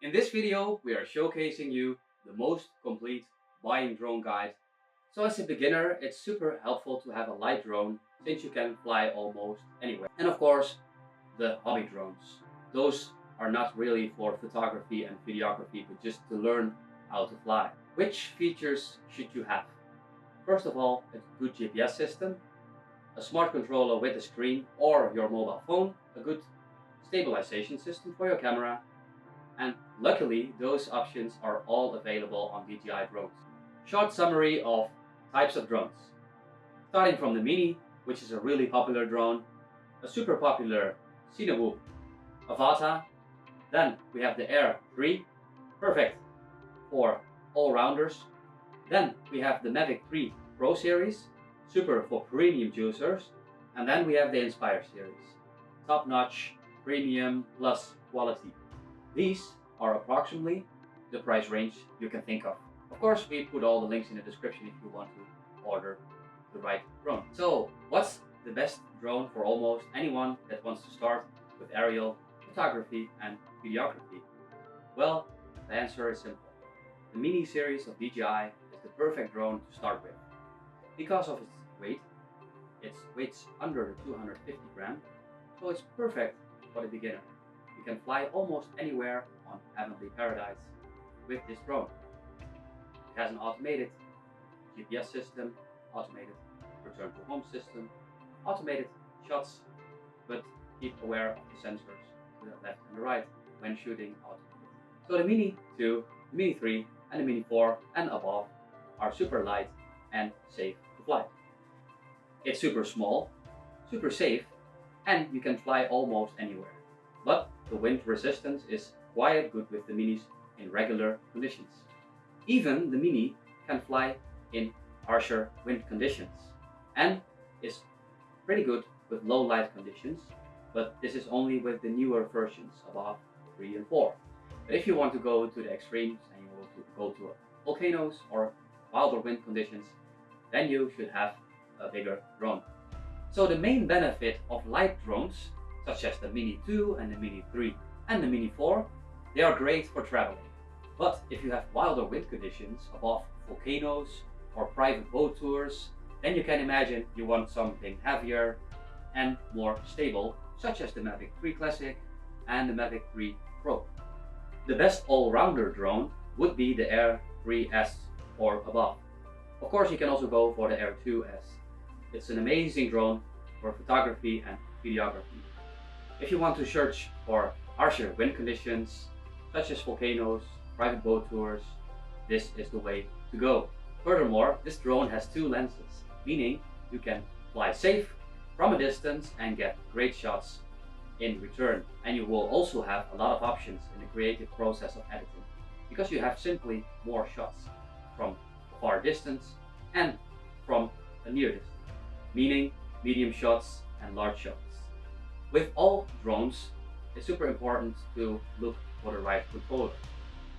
In this video, we are showcasing you the most complete buying drone guide. So as a beginner, it's super helpful to have a light drone since you can fly almost anywhere. And of course, the hobby drones. Those are not really for photography and videography, but just to learn how to fly. Which features should you have? First of all, a good GPS system, a smart controller with a screen or your mobile phone, a good stabilization system for your camera, and luckily those options are all available on DJI drones. Short summary of types of drones. Starting from the Mini, which is a really popular drone, a super popular Cinewoop Avata, then we have the Air 3, perfect for all-rounders. Then we have the Mavic 3 Pro series, super for premium users, and then we have the Inspire series, top-notch, premium plus quality. These are approximately the price range you can think of. Of course, we put all the links in the description if you want to order the right drone. So, what's the best drone for almost anyone that wants to start with aerial photography and videography? Well, the answer is simple. The Mini series of DJI is the perfect drone to start with. Because of its weight, it weighs under 250 grams, so it's perfect for the beginner. You can fly almost anywhere on heavenly paradise with this drone. It has an automated GPS system, automated return to home system, automated shots, but keep aware of the sensors to the left and the right when shooting automated. So the Mini 2, the Mini 3 and the Mini 4 and above are super light and safe to fly. It's super small, super safe, and you can fly almost anywhere. But the wind resistance is quite good with the Minis in regular conditions. Even the Mini can fly in harsher wind conditions and is pretty good with low light conditions, but this is only with the newer versions above 3 and 4. But if you want to go to the extremes and you want to go to volcanoes or wilder wind conditions, then you should have a bigger drone. So the main benefit of light drones, such as the Mini 2 and the Mini 3 and the Mini 4, they are great for traveling. But if you have wilder wind conditions above volcanoes or private boat tours, then you can imagine you want something heavier and more stable, such as the Mavic 3 Classic and the Mavic 3 Pro. The best all-rounder drone would be the Air 3S or above. Of course, you can also go for the Air 2S. It's an amazing drone for photography and videography. If you want to search for harsher wind conditions, such as volcanoes, private boat tours, this is the way to go. Furthermore, this drone has 2 lenses, meaning you can fly safe from a distance and get great shots in return. And you will also have a lot of options in the creative process of editing, because you have simply more shots from a far distance and from a near distance, meaning medium shots and large shots. With all drones, it's super important to look for the right controller.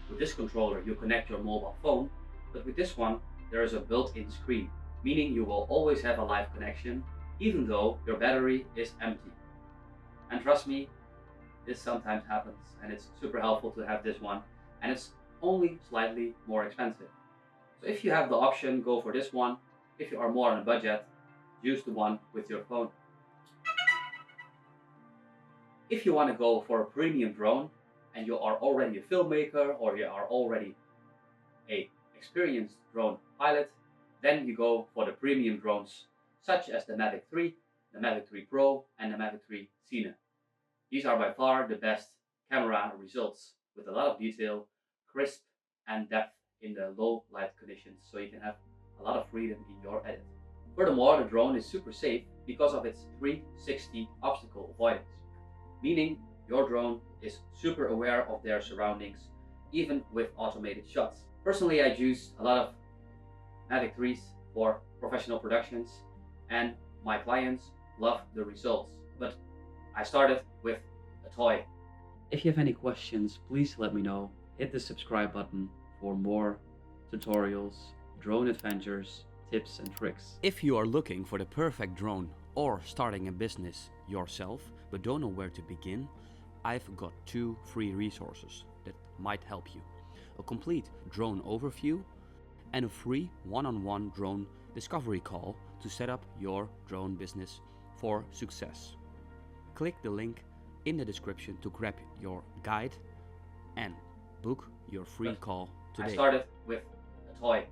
With this controller, you connect your mobile phone, but with this one, there is a built-in screen, meaning you will always have a live connection, even though your battery is empty. And trust me, this sometimes happens, and it's super helpful to have this one, and it's only slightly more expensive. So if you have the option, go for this one. If you are more on a budget, use the one with your phone. If you want to go for a premium drone and you are already a filmmaker or you are already an experienced drone pilot, then you go for the premium drones such as the Mavic 3, the Mavic 3 Pro and the Mavic 3 Cine. These are by far the best camera results with a lot of detail, crisp and depth in the low light conditions, so you can have a lot of freedom in your edit. Furthermore, the drone is super safe because of its 360 obstacle avoidance, meaning your drone is super aware of their surroundings, even with automated shots. Personally, I use a lot of Mavic 3s for professional productions, and my clients love the results. But I started with a toy. If you have any questions, please let me know. Hit the subscribe button for more tutorials, drone adventures, tips and tricks. If you are looking for the perfect drone or starting a business yourself but don't know where to begin, I've got 2 free resources. that might help you. A complete drone overview and a free one-on-one drone discovery call to set up your drone business for success. Click the link in the description to grab your guide and book your free call today. I started with a toy,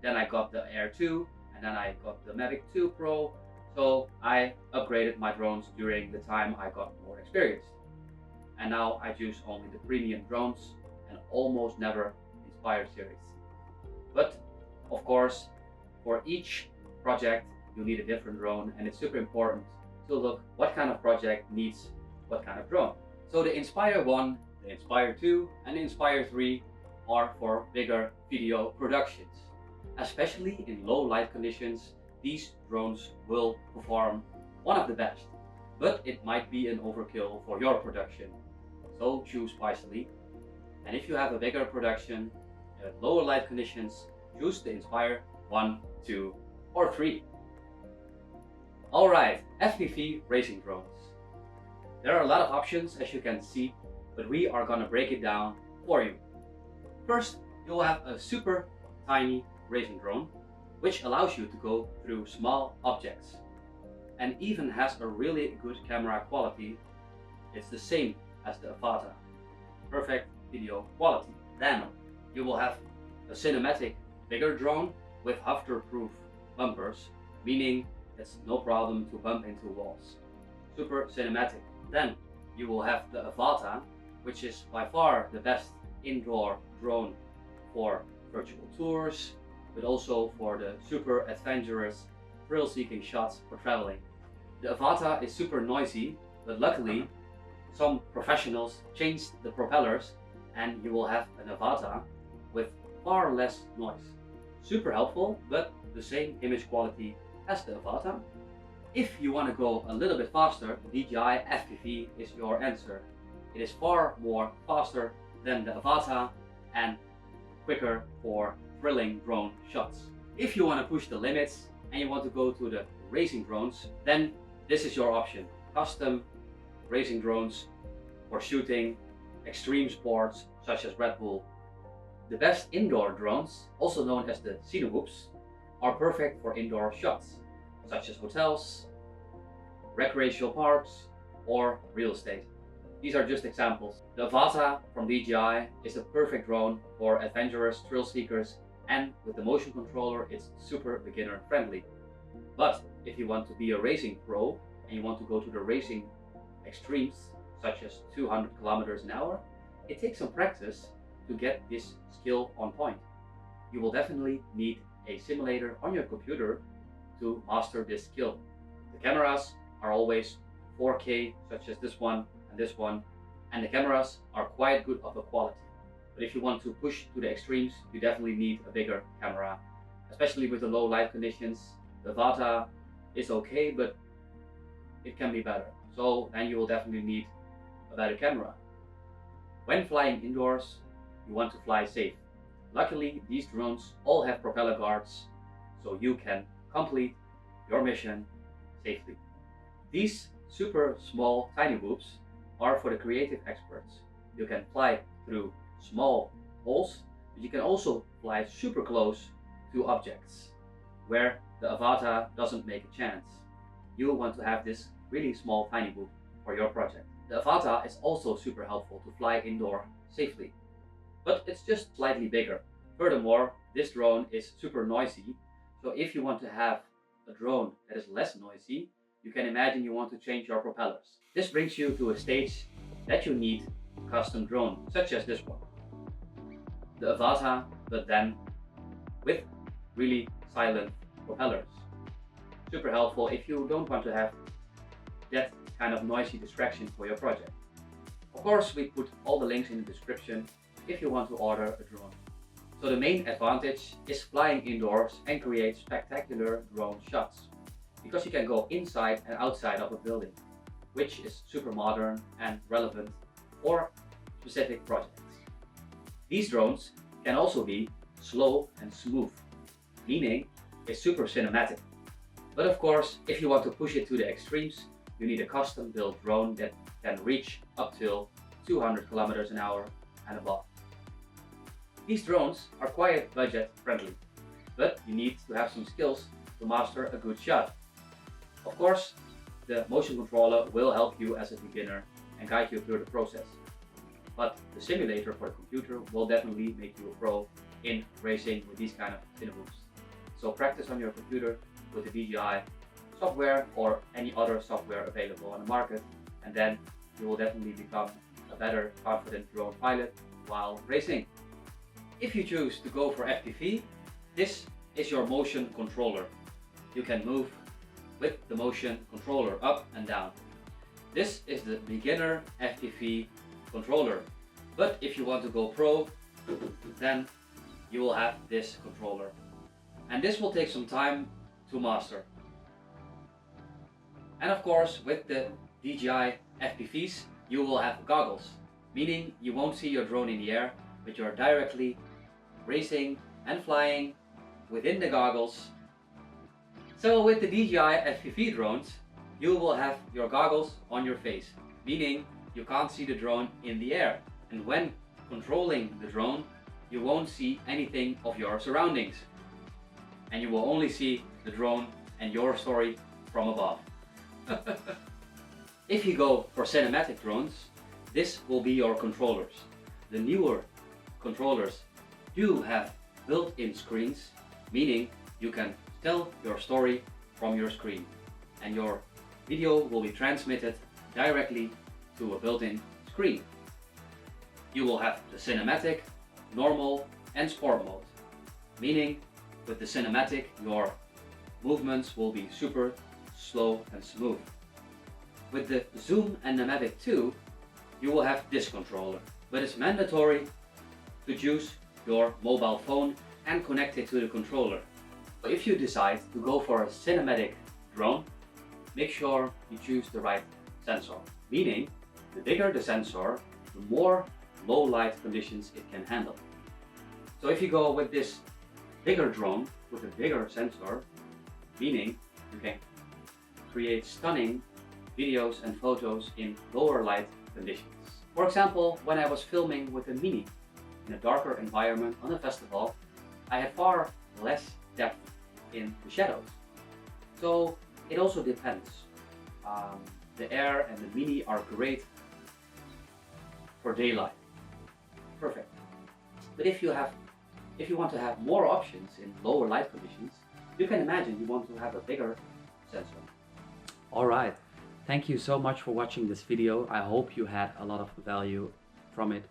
then I got the Air 2, and then I got the Mavic 2 Pro. So I upgraded my drones during the time I got more experienced. And now I use only the premium drones and almost never Inspire series. But of course, for each project you need a different drone, and it's super important to look what kind of project needs what kind of drone. So the Inspire 1, the Inspire 2 and the Inspire 3 are for bigger video productions. Especially in low light conditions, these drones will perform one of the best. But it might be an overkill for your production, so choose wisely. And if you have a bigger production at lower light conditions, choose the Inspire 1, 2 or 3. Alright, FPV racing drones. There are a lot of options, as you can see, but we are gonna break it down for you. First, you'll have a super tiny racing drone, which allows you to go through small objects and even has a really good camera quality. It's the same as the Avata. Perfect video quality. Then you will have a cinematic bigger drone with hover-proof bumpers, meaning it's no problem to bump into walls. Super cinematic. Then you will have the Avata, which is by far the best indoor drone for virtual tours, but also for the super adventurous, thrill-seeking shots for traveling. The Avata is super noisy, but luckily some professionals changed the propellers and you will have an Avata with far less noise. Super helpful, but the same image quality as the Avata. If you want to go a little bit faster, the DJI FPV is your answer. It is far more faster than the Avata and quicker for thrilling drone shots. If you want to push the limits and you want to go to the racing drones, then this is your option. Custom racing drones for shooting extreme sports such as Red Bull. The best indoor drones, also known as the Cinewhoops, are perfect for indoor shots, such as hotels, recreational parks, or real estate. These are just examples. The Avata from DJI is a perfect drone for adventurous thrill seekers, and with the motion controller it's super beginner friendly. But if you want to be a racing pro and you want to go to the racing extremes, such as 200 kilometers an hour, it takes some practice to get this skill on point. You will definitely need a simulator on your computer to master this skill. The cameras are always 4K, such as this one and this one, and the cameras are quite good of a quality. But if you want to push to the extremes, you definitely need a bigger camera, especially with the low light conditions. The Avata is okay, but it can be better. So then you will definitely need a better camera. When flying indoors, you want to fly safe. Luckily, these drones all have propeller guards, so you can complete your mission safely. These super small Cinewhoops are for the creative experts. You can fly through small holes, but you can also fly super close to objects where the Avata doesn't make a chance. You want to have this really small Cinewhoop for your project. The Avata is also super helpful to fly indoor safely, but it's just slightly bigger. Furthermore, this drone is super noisy, so if you want to have a drone that is less noisy, you can imagine you want to change your propellers. This brings you to a stage that you need a custom drone, such as this one. The Avata, but then with really silent propellers. Super helpful if you don't want to have that kind of noisy distraction for your project. Of course, we put all the links in the description if you want to order a drone. So the main advantage is flying indoors and create spectacular drone shots, because you can go inside and outside of a building, which is super modern and relevant for specific projects. These drones can also be slow and smooth, meaning it's super cinematic. But of course, if you want to push it to the extremes, you need a custom built drone that can reach up till 200 kilometers an hour and above. These drones are quite budget friendly, but you need to have some skills to master a good shot. Of course, the motion controller will help you as a beginner and guide you through the process. But the simulator for the computer will definitely make you a pro in racing with these kind of cinemoves. So practice on your computer with the DJI software or any other software available on the market, and then you will definitely become a better, confident drone pilot while racing. If you choose to go for FPV, this is your motion controller. You can move with the motion controller up and down. This is the beginner FPV controller. But if you want to go pro, then you will have this controller. And this will take some time to master. And of course, with the DJI FPVs, you will have goggles, meaning you won't see your drone in the air, but you're directly racing and flying within the goggles. So with the DJI FPV drones, you will have your goggles on your face, meaning you can't see the drone in the air. And when controlling the drone, you won't see anything of your surroundings. And you will only see the drone and your story from above. If you go for cinematic drones, this will be your controllers. The newer controllers do have built-in screens, meaning you can tell your story from your screen, and your video will be transmitted directly to a built-in screen. You will have the cinematic, normal and sport mode, meaning with the cinematic your movements will be super slow and smooth. With the zoom and the mavic 2, you will have this controller, but it's mandatory to choose your mobile phone and connect it to the controller. But if you decide to go for a cinematic drone, make sure you choose the right sensor, meaning the bigger the sensor, the more low light conditions it can handle. So if you go with this bigger drone with a bigger sensor, meaning you can create stunning videos and photos in lower light conditions. For example, when I was filming with a Mini in a darker environment on a festival, I had far less depth in the shadows. So it also depends. The Air and the Mini are great for daylight. Perfect. But if you want to have more options in lower light conditions, you can imagine you want to have a bigger sensor. Alright, thank you so much for watching this video. I hope you had a lot of value from it.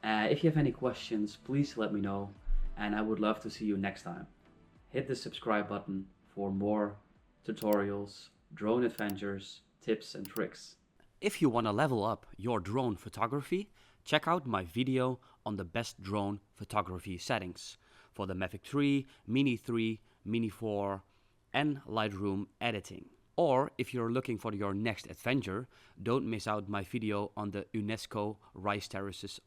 If you have any questions, please let me know, and I would love to see you next time. Hit the subscribe button for more tutorials, drone adventures, tips and tricks. If you want to level up your drone photography, check out my video on the best drone photography settings for the Mavic 3, Mini 3, Mini 4 and Lightroom editing. Or if you're looking for your next adventure, don't miss out my video on the UNESCO rice terraces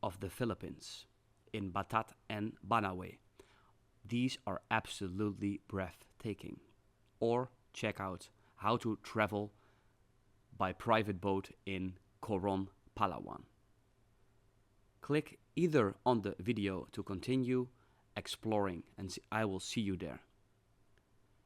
of the Philippines in Batat and Banawe. These are absolutely breathtaking. Or check out how to travel by private boat in Coron, Palawan. Click either on the video to continue exploring, and I will see you there.